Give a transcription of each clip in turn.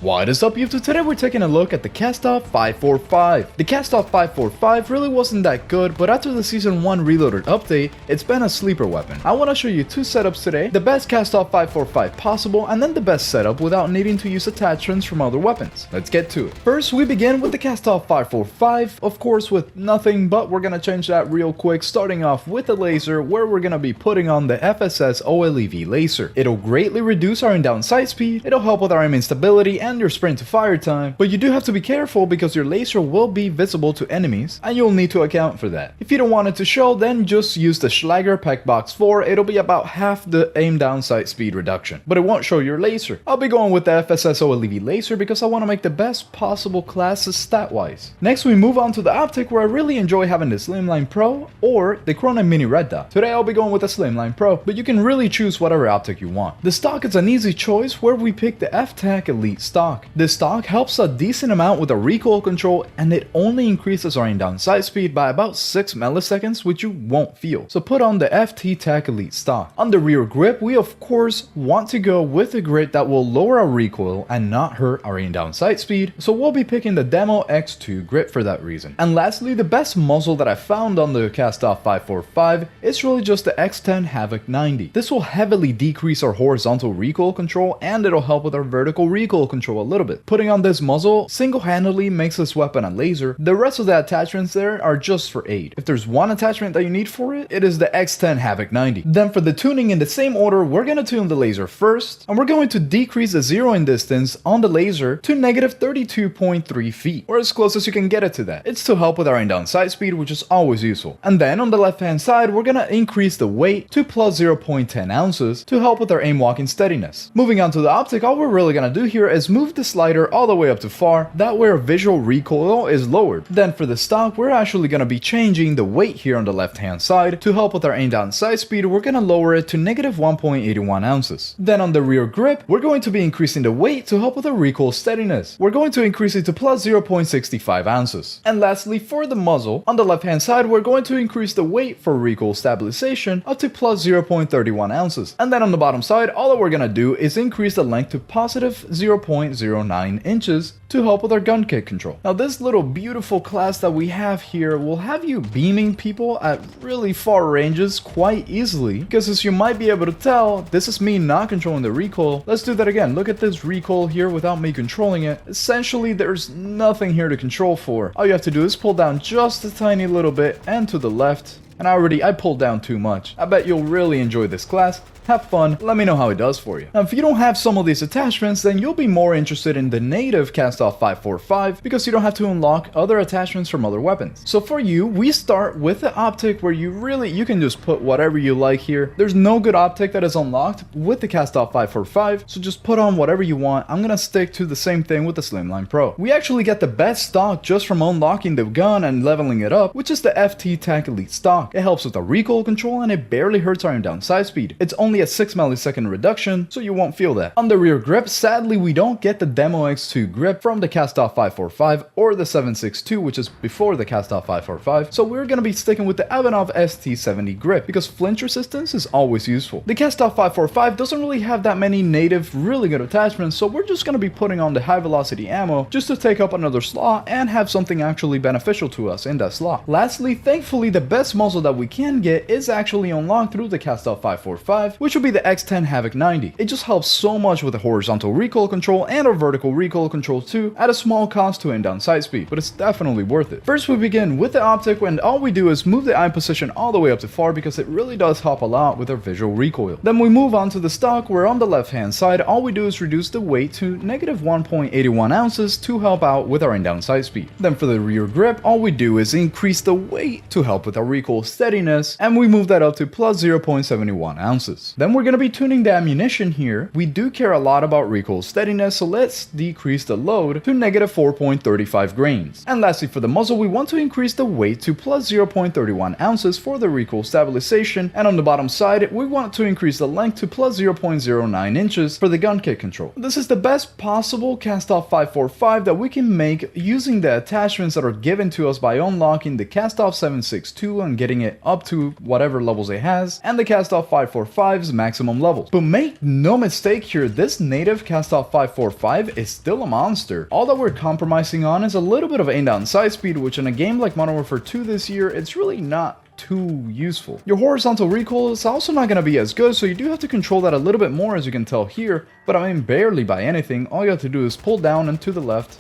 What is up YouTube? Today we're taking a look at the Kastov 545. The Kastov 545 really wasn't that good, but after the Season 1 Reloaded update, it's been a sleeper weapon. I want to show you two setups today, the best Kastov 545 possible, and then the best setup without needing to use attachments from other weapons. Let's get to it. First, we begin with the Kastov 545, of course with nothing, but we're gonna change that real quick, starting off with a laser, where we're gonna be putting on the FSS OLEV laser. It'll greatly reduce our in-down sight speed, it'll help with our aim instability, and your sprint to fire time, but you do have to be careful because your laser will be visible to enemies and you'll need to account for that. If you don't want it to show, then just use the Schlager Pack Box 4, it'll be about half the aim down sight speed reduction, but it won't show your laser. I'll be going with the FSS OLEV laser because I want to make the best possible classes stat wise. Next we move on to the optic, where I really enjoy having the Slimline Pro or the Chrono Mini Red Dot. Today I'll be going with the Slimline Pro, but you can really choose whatever optic you want. The stock is an easy choice, where we pick the F-Tac Elite stock. This stock helps a decent amount with the recoil control, and it only increases our in-down sight speed by about 6 milliseconds, which you won't feel. So put on the FT-Tac Elite stock. On the rear grip, we of course want to go with a grip that will lower our recoil and not hurt our in-down sight speed, so we'll be picking the Demo X2 grip for that reason. And lastly, the best muzzle that I found on the Kastov 545 is really just the X10 Havoc 90. This will heavily decrease our horizontal recoil control, and it'll help with our vertical recoil control a little bit. Putting on this muzzle single-handedly makes this weapon a laser. The rest of the attachments there are just for aid. If there's one attachment that you need for it, it is the X10 Havoc 90. Then for the tuning in the same order, we're going to tune the laser first, and we're going to decrease the zeroing distance on the laser to negative 32.3 feet, or as close as you can get it to that. It's to help with our in-down sight speed, which is always useful. And then on the left-hand side, we're going to increase the weight to plus 0.10 ounces to help with our aim walking steadiness. Moving on to the optic, all we're really going to do here is move the slider all the way up to far, that way our visual recoil is lowered. Then for the stock, we're actually going to be changing the weight here on the left hand side. To help with our aim down sight speed, we're going to lower it to negative 1.81 ounces. Then on the rear grip, we're going to be increasing the weight to help with the recoil steadiness. We're going to increase it to plus 0.65 ounces. And lastly, for the muzzle, on the left hand side, we're going to increase the weight for recoil stabilization up to plus 0.31 ounces. And then on the bottom side, all that we're going to do is increase the length to positive 0.09 inches to help with our gun kick control. Now this little beautiful class that we have here will have you beaming people at really far ranges quite easily, because as you might be able to tell, this is me not controlling the recoil. Let's do that again. Look at this recoil here without me controlling it. Essentially there's nothing here to control for. All you have to do is pull down just a tiny little bit and to the left, and I pulled down too much. I bet you'll really enjoy this class. Have fun, let me know how it does for you. Now if you don't have some of these attachments, then you'll be more interested in the native Kastov 545 because you don't have to unlock other attachments from other weapons. So for you, we start with the optic, where you can just put whatever you like here. There's no good optic that is unlocked with the Kastov 545, so just put on whatever you want. I'm gonna stick to the same thing with the Slimline Pro. We actually get the best stock just from unlocking the gun and leveling it up, which is the FT-Tac Elite stock. It helps with the recoil control and it barely hurts our down sight speed. It's only a 6 millisecond reduction, so you won't feel that. On the rear grip, sadly we don't get the Demo X2 grip from the Kastov 545 or the 762, which is before the Kastov 545, so we're gonna be sticking with the Ivanov ST70 grip because flinch resistance is always useful. The Kastov 545 doesn't really have that many native really good attachments, so we're just gonna be putting on the high velocity ammo just to take up another slot and have something actually beneficial to us in that slot. Lastly, thankfully the best muzzle that we can get is actually unlocked through the Kastov 545, which will be the X10 Havoc 90. It just helps so much with the horizontal recoil control and our vertical recoil control too, at a small cost to in-down sight speed, but it's definitely worth it. First we begin with the optic, and all we do is move the eye position all the way up to far because it really does help a lot with our visual recoil. Then we move on to the stock, where on the left hand side all we do is reduce the weight to negative 1.81 ounces to help out with our in-down sight speed. Then for the rear grip, all we do is increase the weight to help with our recoil steadiness, and we move that up to plus 0.71 ounces. Then we're going to be tuning the ammunition here. We do care a lot about recoil steadiness, so let's decrease the load to negative 4.35 grains. And lastly, for the muzzle, we want to increase the weight to plus 0.31 ounces for the recoil stabilization, and on the bottom side, we want to increase the length to plus 0.09 inches for the gun kick control. This is the best possible Kastov 545 that we can make using the attachments that are given to us by unlocking the Kastov 762 and getting it up to whatever levels it has, and the Kastov 545 5's maximum levels. But make no mistake here, this native Kastov 545 is still a monster. All that we're compromising on is a little bit of aim down sight speed, which in a game like Modern Warfare 2 this year, it's really not too useful. Your horizontal recoil is also not going to be as good, so you do have to control that a little bit more, as you can tell here, but I mean barely by anything. All you have to do is pull down and to the left,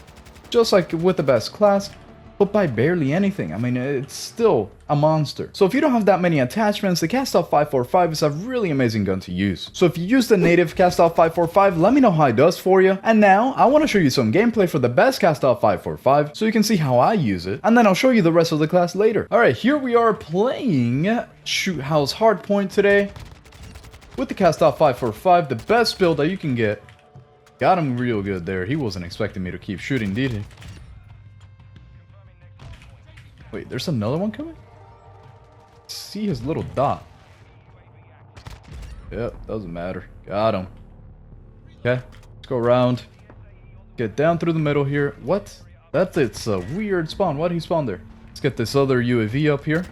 just like with the best class, but by barely anything. I mean, it's still a monster. So if you don't have that many attachments, the Kastov 545 is a really amazing gun to use. So if you use the native Kastov 545, let me know how it does for you. And now, I want to show you some gameplay for the best Kastov 545, so you can see how I use it, and then I'll show you the rest of the class later. Alright, here we are playing Shoot House Hardpoint today, with the Kastov 545, the best build that you can get. Got him real good there. He wasn't expecting me to keep shooting, did he? Wait, there's another one coming? See his little dot. Yep, doesn't matter. Got him. Okay, let's go around. Get down through the middle here. What? It's a weird spawn. Why did he spawn there? Let's get this other UAV up here.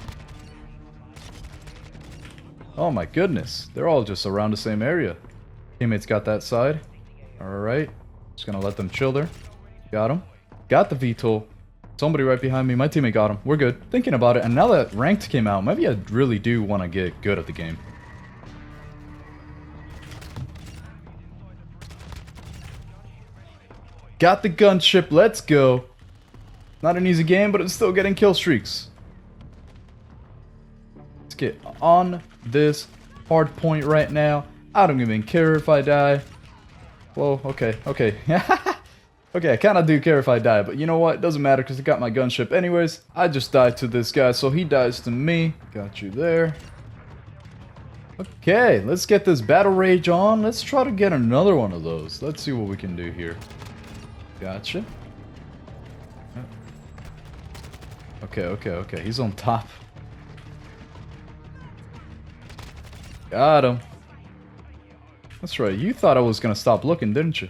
Oh my goodness. They're all just around the same area. Teammates got that side. Alright. Just gonna let them chill there. Got him. Got the VTOL. Somebody right behind me. My teammate got him. We're good. Thinking about it, and now that ranked came out, maybe I really do want to get good at the game. Got the gunship. Let's go. Not an easy game, but it's still getting kill streaks. Let's get on this hard point right now. I don't even care if I die. Whoa, okay, okay. Okay, I kind of do care if I die, but you know what? It doesn't matter because I got my gunship anyways. I just died to this guy, so he dies to me. Got you there. Okay, let's get this battle rage on. Let's try to get another one of those. Let's see what we can do here. Gotcha. Okay, okay, okay. He's on top. Got him. That's right. You thought I was going to stop looking, didn't you?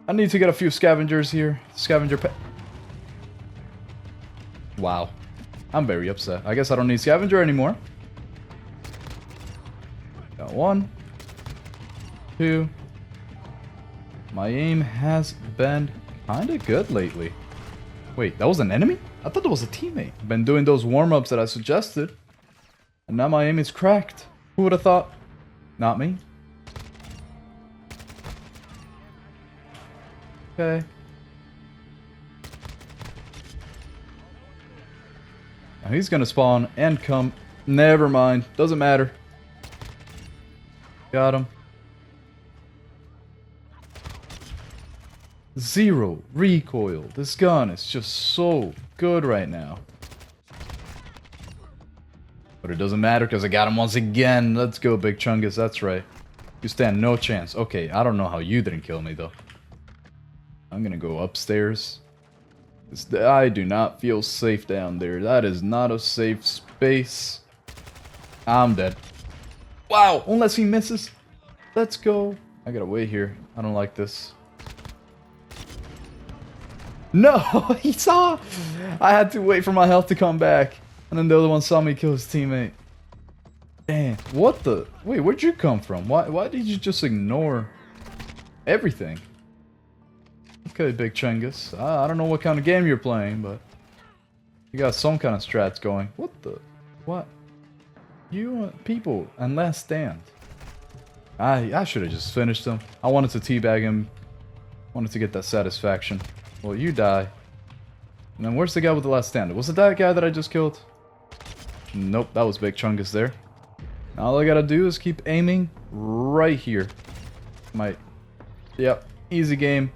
I need to get a few scavengers here. Scavenger pet. Wow. I'm very upset. I guess I don't need scavenger anymore. Got one. Two. My aim has been kind of good lately. Wait, that was an enemy? I thought that was a teammate. Been doing those warm-ups that I suggested. And now my aim is cracked. Who would have thought? Not me. Okay. Now he's gonna spawn and come. Never mind. Doesn't matter. Got him. Zero recoil. This gun is just so good right now. But it doesn't matter because I got him once again. Let's go, Big Chungus. That's right. You stand no chance. Okay, I don't know how you didn't kill me though. I'm gonna go upstairs. I do not feel safe down there. That is not a safe space. I'm dead. Wow, unless he misses. Let's go. I gotta wait here. I don't like this. No, he saw. I had to wait for my health to come back. And then the other one saw me kill his teammate. Damn, what the? Wait, where'd you come from? Why did you just ignore everything? Okay, Big Chungus. I don't know what kind of game you're playing, but you got some kind of strats going. What the? What? You people and Last Stand. I should have just finished him. I wanted to teabag him. Wanted to get that satisfaction. Well, you die. And then where's the guy with the Last Stand? Was it that guy that I just killed? Nope, that was Big Chungus there. Now all I gotta do is keep aiming right here. Yep, easy game.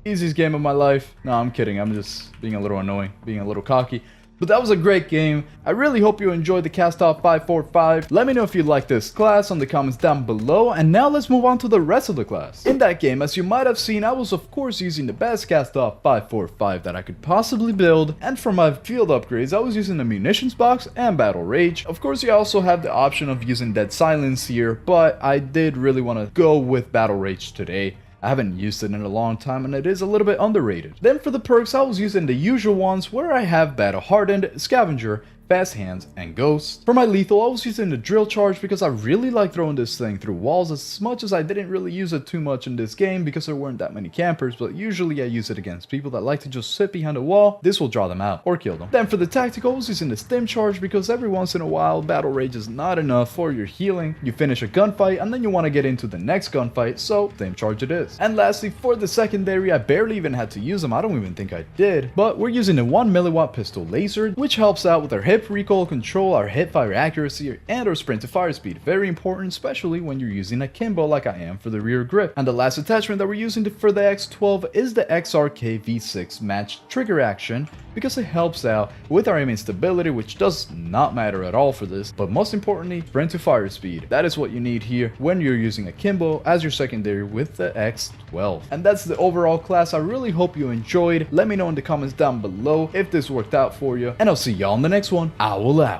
Easiest game of my life. No, I'm kidding. I'm just being a little annoying, being a little cocky. But that was a great game. I really hope you enjoyed the Kastov 545. Let me know if you like this class on the comments down below. And now let's move on to the rest of the class. In that game, as you might have seen, I was of course using the best Kastov 545 that I could possibly build. And for my field upgrades, I was using the munitions box and battle rage. Of course, you also have the option of using dead silence here, but I did really want to go with battle rage today. I haven't used it in a long time and it is a little bit underrated. Then for the perks, I was using the usual ones where I have battle hardened, scavenger, fast hands, and ghosts. For my lethal, I was using the drill charge because I really like throwing this thing through walls, as much as I didn't really use it too much in this game because there weren't that many campers, but usually I use it against people that like to just sit behind a wall. This will draw them out or kill them. Then for the tactical, I was using the stim charge because every once in a while battle rage is not enough for your healing. You finish a gunfight and then you want to get into the next gunfight, so stim charge it is. And lastly, for the secondary, I barely even had to use them. I don't even think I did, but we're using a 1 milliwatt pistol laser, which helps out with our hip recoil control, our hip fire accuracy, and our sprint to fire speed. Very important, especially when you're using a Kimbo like I am for the rear grip. And the last attachment that we're using for the X12 is the XRK V6 matched trigger action, because it helps out with our aiming stability, which does not matter at all for this, but most importantly, sprint to fire speed. That is what you need here when you're using a Kimbo as your secondary with the X12. And that's the overall class. I really hope you enjoyed. Let me know in the comments down below if this worked out for you, and I'll see y'all in the next one. AuxOwl out.